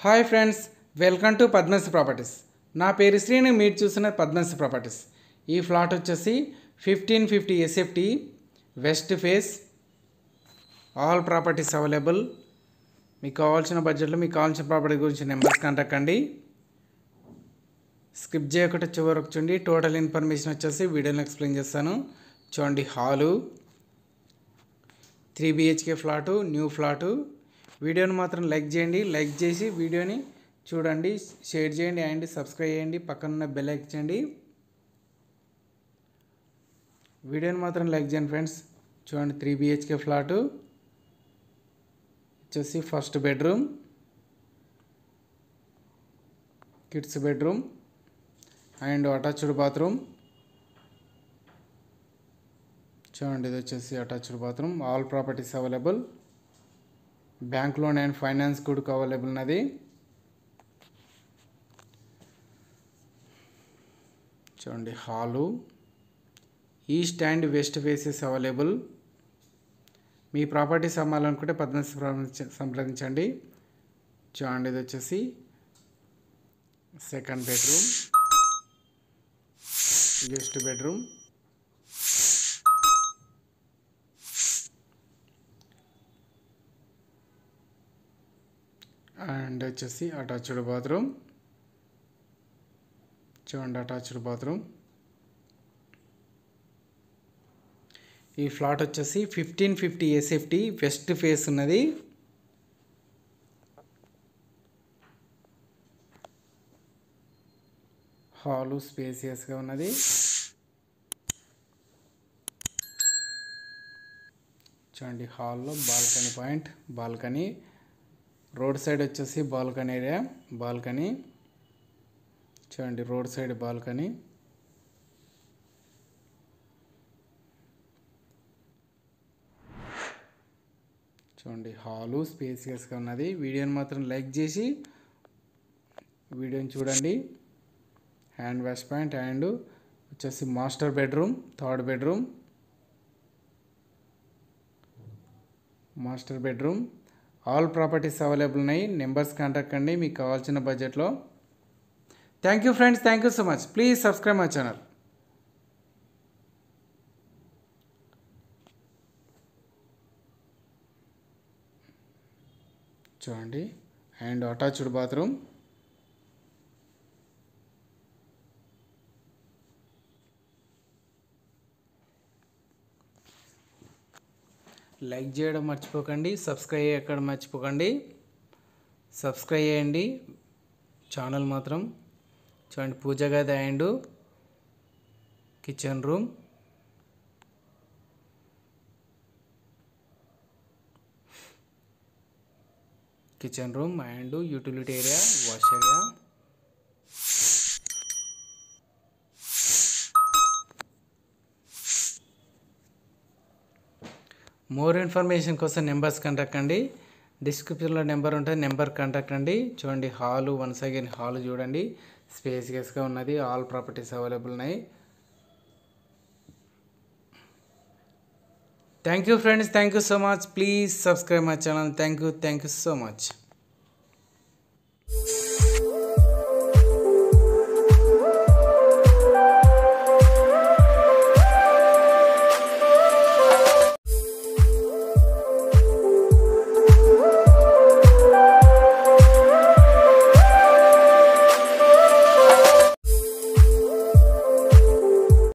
Hi friends, welcome to Padmashri properties. నా పేరు శ్రీని, మీరు చూసిన పద్మశ్రీ ప్రాపర్టీస్. ఈ ఫ్లాట్ వచ్చేసి 1550 SFT west face, all properties available. మీకు కావాల్సిన బడ్జెట్లో మీకు కావాల్సిన ప్రాపర్టీ గురించి నెంబర్స్ కాంటాక్ట్ అండి. స్కిప్ చేయకుండా చివరకు చూడండి. టోటల్ ఇన్ఫర్మేషన్ వచ్చేసి వీడియోలో ఎక్స్ప్లెయిన్ చేస్తాను. చూడండి, hall 3 BHK flat, new flat. వీడియోని మాత్రం లైక్ చేయండి. లైక్ చేసి వీడియోని చూడండి, షేర్ చేయండి అండ్ సబ్స్క్రైబ్ చేయండి. పక్కనున్న బెల్ ఐకాన్ చేయండి. వీడియోని మాత్రం లైక్ చేయండి ఫ్రెండ్స్. చూడండి, 3 BHK ఫ్లాటు వచ్చేసి first bedroom, kids bedroom and attached bathroom. చూడండి, ఇది వచ్చేసి attached bathroom. All properties available. Bank loan and finance కూడా అవైలబుల్ ఉన్నది. చూడండి, hall east and west faces available. Me properties అమ్మాలనుకుంటే పద్మశ్రీ సంప్రదించండి. చూడండి, ఇది వచ్చేసి second bedroom, guest bedroom and వచ్చేసి అటాచ్డ్ బాత్రూమ్. చూడండి, అటాచ్డ్ బాత్రూమ్. ఈ ఫ్లాట్ వచ్చేసి 1550 ఎస్ఎఫ్టీ వెస్ట్ ఫేస్ ఉన్నది. హాలు స్పేసియస్గా ఉన్నది. చూడండి, హాల్లో balcony point, balcony. Road side వచ్చేసి బాల్కనీ ఏరియా, బాల్కనీ. చూడండి, రోడ్ సైడ్ బాల్కనీ. చూడండి, హాలు స్పేసియస్గా ఉన్నది. వీడియోని మాత్రం లైక్ చేసి వీడియోని చూడండి. హ్యాండ్ వాష్ పాయింట్ అండ్ వచ్చేసి master bedroom, third bedroom, master bedroom. All properties available ఉన్నాయి. నెంబర్స్ కాంటాక్ట్ అండి మీకు కావాల్సిన బడ్జెట్లో. Thank you friends, thank you so much. Please subscribe my channel. చూడండి, అండ్ అటాచ్డ్ బాత్రూమ్. లైక్ చేయడం మర్చిపోకండి, సబ్స్క్రైబ్ చేయడం మర్చిపోకండి. సబ్స్క్రైబ్ చేయండి ఛానల్ మాత్రం. చూడండి, పూజ గది and kitchen room. Kitchen room and utility area, wash area. More information కోసం నెంబర్స్ కాంటాక్ట్ అండి. డిస్క్రిప్షన్లో నెంబర్ ఉంటుంది, నెంబర్ కాంటాక్ట్ అండి. చూడండి, హాలు వన్స్ అగైన్ హాలు చూడండి, స్పేసియస్గా ఉన్నది. ఆల్ ప్రాపర్టీస్ అవైలబుల్ ఉన్నాయి. Thank you friends, thank you so much. Please subscribe my channel. Thank you so much.